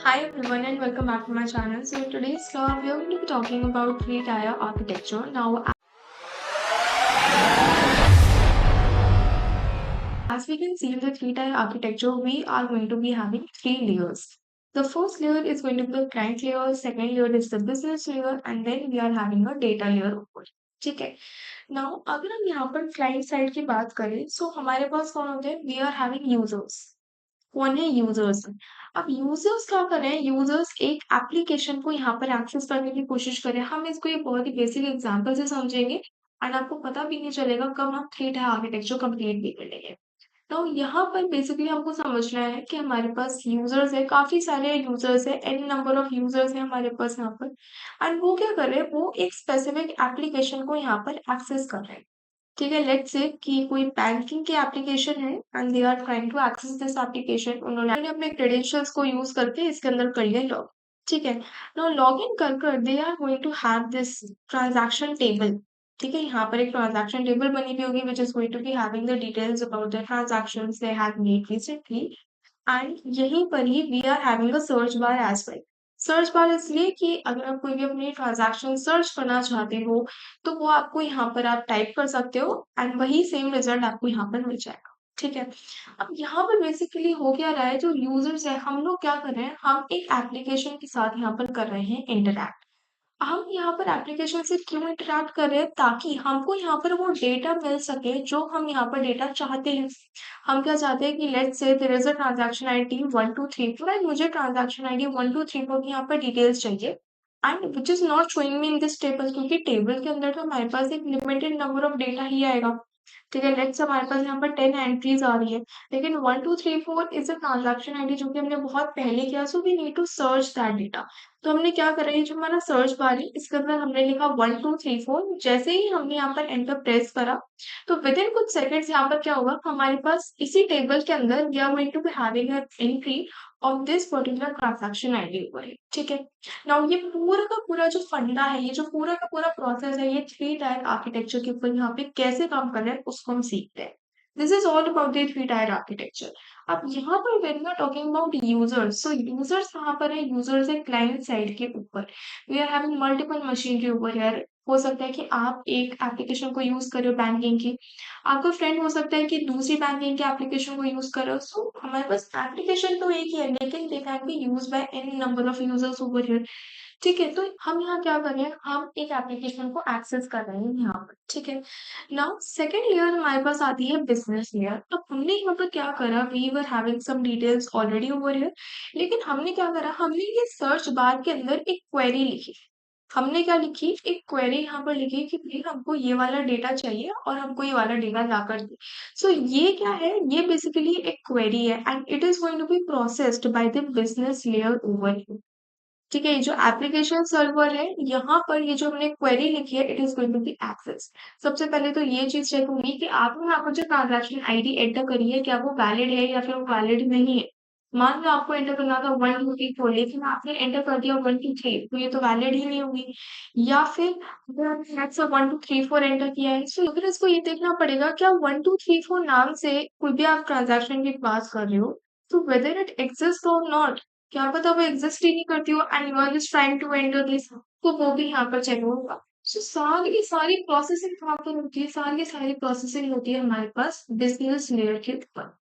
Hi everyone and welcome back to my channel. So in today's vlog we are going to be talking about three-tier architecture. Now as we can see in the three-tier architecture we are going to be having three layers. The first layer is going to be the client layer, second layer is the business layer and then we are having a data layer ऊपर. ठीक है. Now अगर हम यहाँ पर client side की बात करें so हमारे पास कौन होते हैं? We are having users. कौन है यूजर्स अब यूजर्स क्या कर रहे हैं यूजर्स एक एप्लीकेशन को यहाँ पर एक्सेस करने की कोशिश कर रहे हैं हम इसको एक बहुत ही बेसिक एग्जांपल से समझेंगे एंड आपको पता भी नहीं चलेगा कब हम थ्री टायर आर्किटेक्चर कंप्लीट भी कर लेंगे तो यहाँ पर बेसिकली हमको समझना है कि हमारे पास यूजर्स है काफी सारे यूजर्स है एन नंबर ऑफ यूजर्स है हमारे पास यहाँ पर एंड वो क्या कर रहे हैं वो एक स्पेसिफिक एप्लीकेशन को यहाँ पर एक्सेस कर रहे हैं ठीक है लेट्स से कि कोई बैंकिंग की एप्लीकेशन है and they are trying to access this application उन्होंने अपने क्रेडेंशियल्स को यूज करके इसके अंदर कर लिया लॉग ठीक है नाउ लॉग इन कर कर they are going to have this transaction table ठीक है यहाँ पर एक ट्रांजैक्शन टेबल बनी हुई होगी which is going to be having the details about the transactions they have made recently and यहीं पर ही we are having a search bar as well search bar इसलिए कि अगर आप कोई भी अपनी ट्रांजैक्शन सर्च करना चाहते हो तो वो आपको यहाँ पर आप टाइप कर सकते हो एंड वही सेम रिजल्ट आपको यहाँ पर मिल जाएगा ठीक है अब यहाँ पर बेसिकली हो क्या रहा है जो यूजर्स है हम लोग क्या कर रहे हैं हम एक एप्लीकेशन के साथ यहाँ पर कर रहे हैं इंटरैक्ट हम यहाँ पर एप्लीकेशन से क्यों इंटरैक्ट कर रहे हैं ताकि हमको यहाँ पर वो डेटा मिल सके जो हम यहाँ पर डेटा चाहते हैं हम क्या चाहते हैं कि let's say there is a transaction ID 1234 and मुझे ट्रांजैक्शन आईडी 1234 की यहाँ पर डिटेल्स चाहिए and which is not showing me in this table क्योंकि टेबल के अंदर तो हमारे पास एक लिमिटेड नंबर ऑफ डेटा ही आएगा ठीक है लेट्स हमारे पास यहाँ पर 10 एंट्रीज आ रही है लेकिन 1234 इज अ ट्रांजैक्शन आईडी जो कि हमने बहुत पहले किया so we need to search that data तो हमने क्या करा ये जो हमारा सर्च बार है इसके अंदर हमने लिखा 1234 जैसे ही हमने यहाँ पर एंटर प्रेस करा तो विद इन कुछ सेकंड्स यहाँ पर क्या होगा हमारे पास इसी टेबल के अंदर we are going to be having an entry of this particular transaction ID ऊपर है ठीक है नाउ ये पूरा का पूरा जो फंडा है ये जो पूरा का पूरा प्रोसेस है ये थ्री टायर आर्किटेक्चर के ऊपर यहाँ पे कैसे काम कर रहा है उसको हम सीखते हैं this is all about the three tier architecture अब यहाँ पर when we are talking about users so users कहाँ पर है यूजर्स है क्लाइंट साइड के ऊपर we are having multiple machine के ऊपर यार हो सकता है कि आप एक एप्लीकेशन को यूज करो बैंकिंग की आपका फ्रेंड हो सकता है कि दूसरी बैंकिंग के एप्लीकेशन को यूज करो सो हमारे पास एप्लीकेशन तो एक ही है लेकिन they can be use by any number of users over here ठीक है तो हम यहाँ क्या कर रहे हैं हम एक एप्लीकेशन को एक्सेस कर रहे हैं यहाँ पर ठीक है नाउ सेकेंड लेयर हमारे पास आती है बिजनेस लेयर अब हमने यहाँ पर क्या करा we were having some details already over here लेकिन हमने क्या करा हमने ये सर्च बार के अंदर एक क्वेरी लिखी हमने क्या लिखी एक क्वेरी यहाँ पर लिखी कि भाई हमको ये वाला डेटा चाहिए और हमको ये वाला डेटा ला कर दे सो ये क्या है ये बेसिकली एक क्वेरी है and it is going to be processed by the business layer over ठीक है ये जो एप्लीकेशन सर्वर है यहाँ पर ये जो हमने क्वेरी लिखी है it is going to be access सबसे पहले तो ये चीज चेक होगी कि आपने यहाँ पर जो ट्रांजैक्शन आईडी एंटर करी है क्या वो वैलिड है या फिर वो वैलिड नहीं है मान लो आपको एंटर करना था 1 2 3 4 लेकिन आपने एंटर कर दिया 1 2 3 तो ये तो वैलिड ही नहीं होगी या फिर अगर आपने नेक्स्ट 1 2 3 4 एंटर किया है तो फिर इसको ये देखना पड़ेगा क्या 1 2 3 4 नाम से कोई भी आप ट्रांजैक्शन की बात कर रहे हो तो whether it exist or not क्या पता वो एग्जिस्ट ही नहीं करती हो and you are just trying to enter this तो वो भी यहाँ पर चेक होगा सो सारी प्रोसेसिंग कहाँ पर होती है सारी प्रोसेसिंग होती है हमारे पास बिजनेस लेयर के ऊपर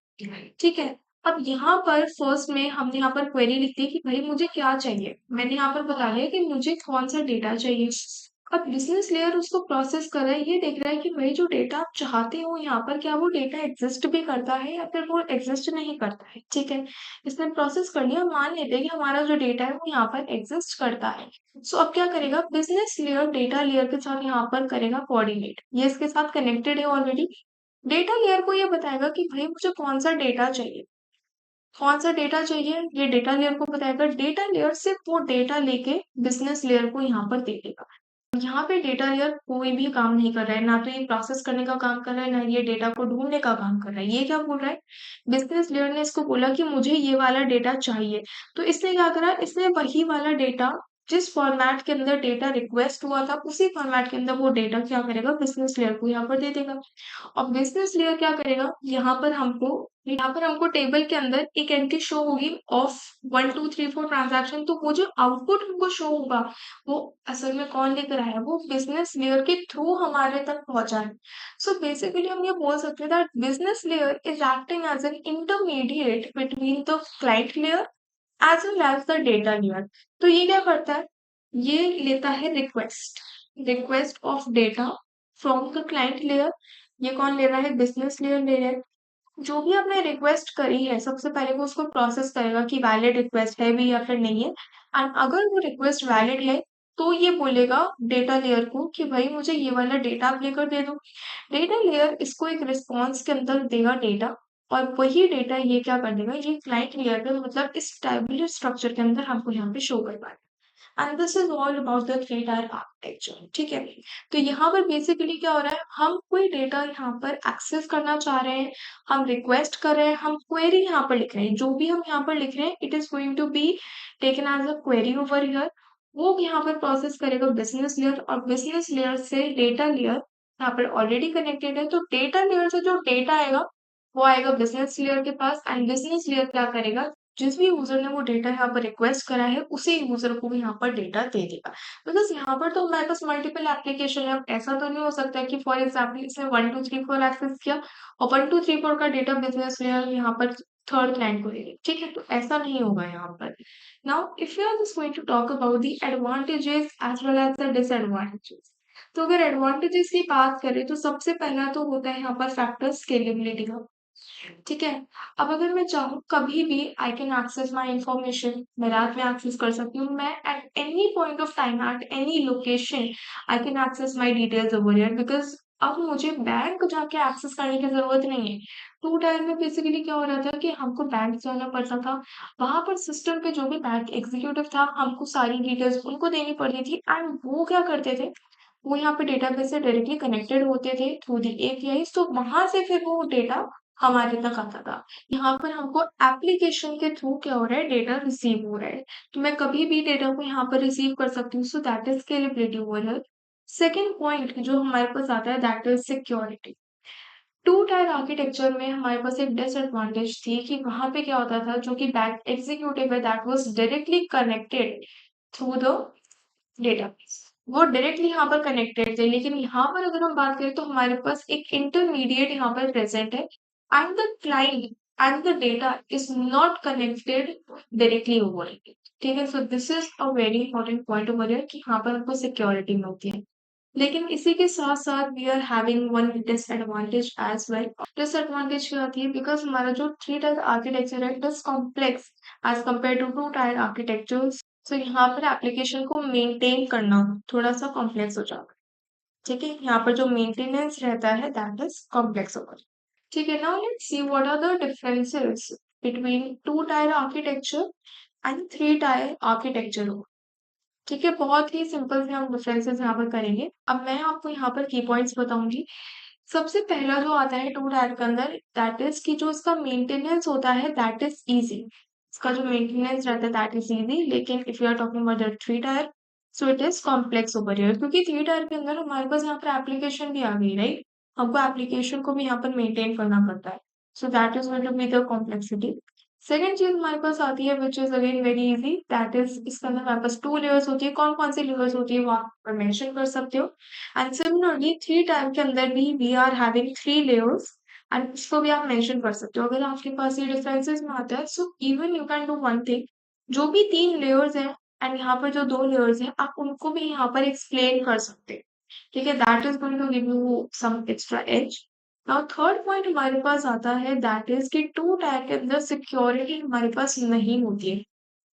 ठीक है अब यहाँ पर फर्स्ट में हमने यहाँ पर क्वेरी लिख दी कि भाई मुझे क्या चाहिए मैंने यहाँ पर बता दिया कि मुझे कौन सा डेटा चाहिए अब बिजनेस लेयर उसको प्रोसेस कर रहा है ये देख रहा है कि भाई जो डेटा आप चाहते हो यहाँ पर क्या वो डेटा एग्जिस्ट भी करता है या फिर वो एग्जिस्ट नहीं करता है ठीक है इसने प्रोसेस कर लिया मान लेते हैं कि हमारा जो डेटा है वो यहाँ पर एग्जिस्ट करता है सो अब क्या करेगा बिजनेस लेयर डेटा लेयर के साथ यहाँ पर करेगा कोऑर्डिनेट ये इसके साथ कनेक्टेड है ऑलरेडी डेटा लेयर को ये बताएगा कि भाई मुझे कौन सा डेटा चाहिए कौन सा डेटा चाहिए ये डेटा लेयर को बताएगा डेटा लेयर सिर्फ वो डेटा लेके बिजनेस लेयर को यहाँ पर दे देगा यहाँ पे डेटा लेयर कोई भी काम नहीं कर रहा है ना तो ये प्रोसेस करने का काम कर रहा है ना ये डेटा को ढूंढने का काम कर रहा है ये क्या बोल रहा है बिजनेस लेयर ने इसको बोला कि मुझे ये वाला डेटा चाहिए तो इसने क्या करा इसने वही वाला डेटा जिस फॉर्मेट के अंदर डेटा रिक्वेस्ट हुआ था उसी फॉर्मेट के अंदर वो डेटा क्या करेगा, बिजनेस लेयर को यहाँ पर दे देगा। और बिजनेस लेयर क्या करेगा, यहाँ पर हमको टेबल के अंदर एक एंट्री शो होगी ऑफ 1 2 3 4 ट्रांजैक्शन। तो वो जो आउटपुट हमको शो होगा वो असल में कौन लेकर आया, वो बिजनेस लेयर के थ्रू हमारे तक पहुंचा है। सो बेसिकली हम ये बोल सकते हैं that business layer is acting as an intermediate between the client layer as well as the data layer. तो ये क्या करता है, ये लेता है request of data from the client layer. ये कौन ले रहा है, बिजनेस लेयर ले रहा है। जो भी आपने रिक्वेस्ट करी है सबसे पहले वो उसको प्रोसेस करेगा कि वैलिड रिक्वेस्ट है भी या फिर नहीं है। एंड अगर वो रिक्वेस्ट वैलिड है तो ये बोलेगा डेटा लेयर को कि भाई मुझे ये वाला डेटा आप लेकर दे दो। डेटा लेयर इसको एक रिस्पॉन्स के अंदर देगा डेटा, और वही डेटा ये क्या कर देगा, ये क्लाइंट लेयर पे मतलब इस टेबुलर स्ट्रक्चर के अंदर हमको यहाँ पे शो कर पाएगा। And this is all about the three tier architecture. ठीक है, तो यहाँ पर बेसिकली क्या हो रहा है, हम कोई डेटा यहाँ पर एक्सेस करना चाह रहे हैं, हम रिक्वेस्ट कर रहे हैं, हम क्वेरी यहाँ पर लिख रहे हैं। जो भी हम यहाँ पर लिख रहे हैं it is going to be taken as a query over here. वो यहाँ पर प्रोसेस करेगा बिजनेस लेयर, और बिजनेस लेयर से डेटा लेयर यहाँ पर ऑलरेडी कनेक्टेड है। तो डेटा लेयर से जो डेटा आएगा वो आएगा बिजनेस लेयर के पास। एंड बिजनेस लेयर क्या करेगा, जिस भी यूजर ने वो डेटा यहाँ पर रिक्वेस्ट करा है उसी यूजर को भी यहाँ पर डेटा दे देगा। बिकॉज यहाँ पर तो हमारे पास मल्टीपल एप्लीकेशन है। ऐसा तो नहीं हो सकता है कि फॉर एग्जाम्पल इसने 1 2 3 4 एक्सेस किया और 1 2 3 4 का डेटा बिजनेस लेयर यहाँ पर थर्ड क्लाइंट को दे दे। ठीक है, तो ऐसा नहीं होगा यहाँ पर। Now if you are just going to talk about the advantages as well as the disadvantages, तो अगर एडवांटेजेस की बात करें तो सबसे पहला तो होता है यहाँ पर फैक्टर स्केलेबिलिटी का। ठीक है, अब अगर मैं चाहूँ कभी भी I can access my information, मैं रात में एक्सेस कर सकती हूँ, मैं at any point of time at any location I can access my details over here. Because अब मुझे बैंक जाके एक्सेस करने की जरूरत नहीं है। टू टायर में बेसिकली क्या हो रहा था कि हमको बैंक जाना पड़ता था, वहां पर सिस्टम पे जो भी बैंक एग्जीक्यूटिव था हमको सारी डिटेल्स उनको देनी पड़ती थी। एंड वो क्या करते थे, वो यहाँ पे डेटाबेस से डायरेक्टली कनेक्टेड होते थे थ्रू दी एपीआई। तो वहां से फिर वो डेटा हमारे तक आता था। यहाँ पर हमको एप्लीकेशन के थ्रू क्या हो रहा है, डेटा रिसीव हो रहा है। तो मैं कभी भी डेटा को यहाँ पर रिसीव कर सकती हूँ। So that is scalability over here. Second point जो हमारे पास आता है that is security. Two tier architecture में हमारे पास एक डिसएडवांटेज थी कि वहां पे क्या होता था, जो कि बैंक एग्जीक्यूटिव है that was directly connected through the database, वो डायरेक्टली यहाँ पर कनेक्टेड थे। लेकिन यहाँ पर अगर हम बात करें तो हमारे पास एक इंटरमीडिएट यहाँ पर प्रेजेंट है and the client and the data is not connected directly over it. ठीक है, so this is a very important point over here कि यहाँ पर हमको सिक्योरिटी मिलती है। लेकिन इसी के साथ साथ we are having one disadvantage as well. Disadvantage क्या होती है, बिकॉज हमारा जो थ्री टायर आर्किटेक्चर है it is complex as compare to two tier architecture. तो यहाँ पर एप्लीकेशन को मेंटेन करना थोड़ा सा कॉम्प्लेक्स हो जाता है। ठीक है, यहाँ पर जो मेंटेनेंस रहता है दैट इज कॉम्प्लेक्स होगा। ठीक है, now let's see what are the differences between two tier architecture and three tier architecture. ठीक है, बहुत ही सिंपल से हम डिफरेंसेस यहाँ पर करेंगे। अब मैं आपको यहाँ पर की पॉइंट्स बताऊंगी। सबसे पहला जो आता है टू टायर के अंदर दैट इज कि जो इसका मेंटेनेंस होता है दैट इज इजी। इसका जो मेंटेनेंस रहता है दैट इज इजी। लेकिन if you are talking about the three tier so it is complex over here, क्योंकि थ्री टायर के अंदर हमारे पास यहाँ पर एप्लीकेशन भी आ गई, राइट। हमको एप्लीकेशन को भी यहाँ पर मेंटेन करना पड़ता है। So that is going to be the complexity. Second चीज हमारे पास आती है which is again very easy, that is इसके अंदर हमारे पास टू लेयर्स होती है। कौन कौन सी लेयर्स होती है वो आप मेंशन कर सकते हो। एंड सिमिलरली थ्री टाइप के अंदर भी we are having three layers and इसको भी आप मेंशन कर सकते हो। अगर आपके पास ये डिफरेंसेस में आता है so even you can do one thing, जो भी तीन लेयर्स हैं एंड यहाँ पर जो दो लेयर्स हैं आप उनको भी यहाँ पर एक्सप्लेन कर सकते हैं। ठीक है, that is going to give you some extra edge. Now third point हमारे पास आता है दैट इज कि टू टायर के अंदर सिक्योरिटी हमारे पास नहीं होती है।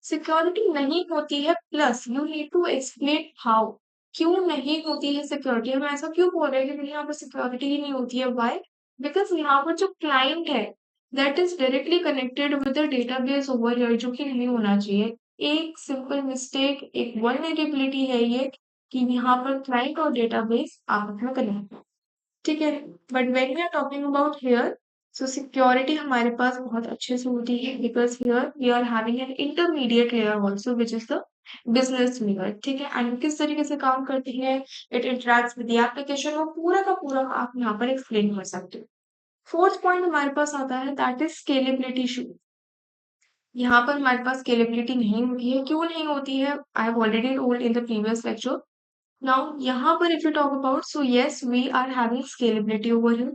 सिक्योरिटी नहीं होती है plus you need to explain how, क्यों नहीं होती है सिक्योरिटी। हम ऐसा क्यों बोल रहे हैं कि यहाँ पर सिक्योरिटी ही नहीं होती है, व्हाई, बिकॉज यहाँ पर जो क्लाइंट है that is directly connected with the database over here, जो कि नहीं होना चाहिए। एक सिंपल मिस्टेक, एक वल्नरेबिलिटी है ये कि यहाँ पर क्लाइंट और डेटाबेस आपस में कनेक्ट है। ठीक है, but when we are talking about here so security हमारे पास बहुत अच्छे से होती है because here we are having an intermediate layer also which is the business layer, ठीक है, एंड किस तरीके से काम करती है, it interacts with the application, वो पूरा का पूरा आप यहाँ पर एक्सप्लेन कर सकते हो। फोर्थ पॉइंट हमारे पास आता है, दैट इज स्केलेबिलिटी इशू। यहाँ पर हमारे पास स्केलेबिलिटी नहीं होती है, क्यों नहीं होती है, I have already told in the previous lecture. Now यहाँ पर if you talk about, so yes we are having scalability over here.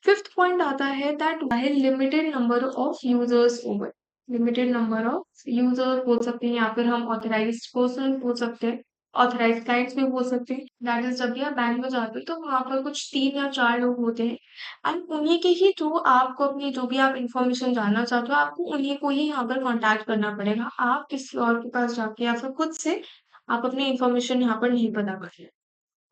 Fifth point आता है that by limited number of users over, limited number of users बोल सकते हैं, या फिर हम ऑथराइज्ड पर्सन बोल सकते हैं, ऑथराइज्ड क्लाइंट्स भी बोल सकते हैं। दैट इज जब भी आप बैंक में जाते हो तो वहां पर कुछ 3 या 4 लोग होते हैं, एंड उन्हीं के ही थ्रू आपको अपनी जो भी आप इंफॉर्मेशन जानना चाहते हो, आपको उन्हीं को ही यहाँ पर कॉन्टैक्ट करना पड़ेगा। आप किसी और के पास जाके या फिर खुद से आप अपनी इंफॉर्मेशन यहाँ पर नहीं पता कर रहे।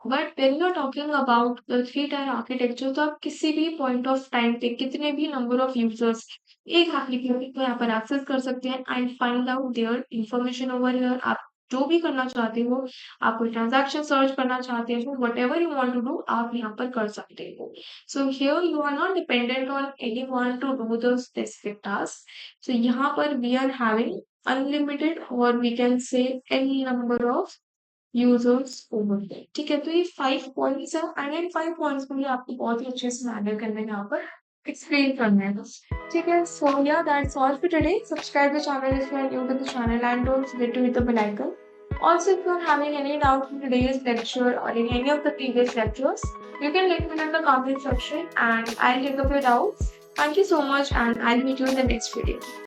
But when you are talking about the three tier architecture, तो आप किसी भी पॉइंट ऑफ टाइम पे कितने भी नंबर ऑफ यूजर्स एक एप्लीकेशन को यहाँ पर एक्सेस कर सकते हैं and find out their information over here. आप जो भी करना चाहते हो, आप कोई ट्रांजैक्शन सर्च करना चाहते हो, whatever you want to do, आप यहाँ पर कर सकते हो। So here you are not dependent on anyone to do the specific task. So यहाँ पर वी आर हैविंग अनलिमिटेड, और we can say any number of users over there, ठीक है। तो ये 5 पॉइंट्स है, एंड इन 5 पॉइंट्स को भी आपको बहुत ही अच्छे से मैनेज करने यहाँ पर एक्सप्लेन करना है बस, ठीक है। सो या that's all for today. Subscribe the channel if you are new to the channel, and don't forget to hit the bell icon. Also, if you are having any doubt in today's lecture or in any of the previous lectures, you can let me know in the comment section and I'll take up your doubts. Thank you so much, and I'll meet you in the next video.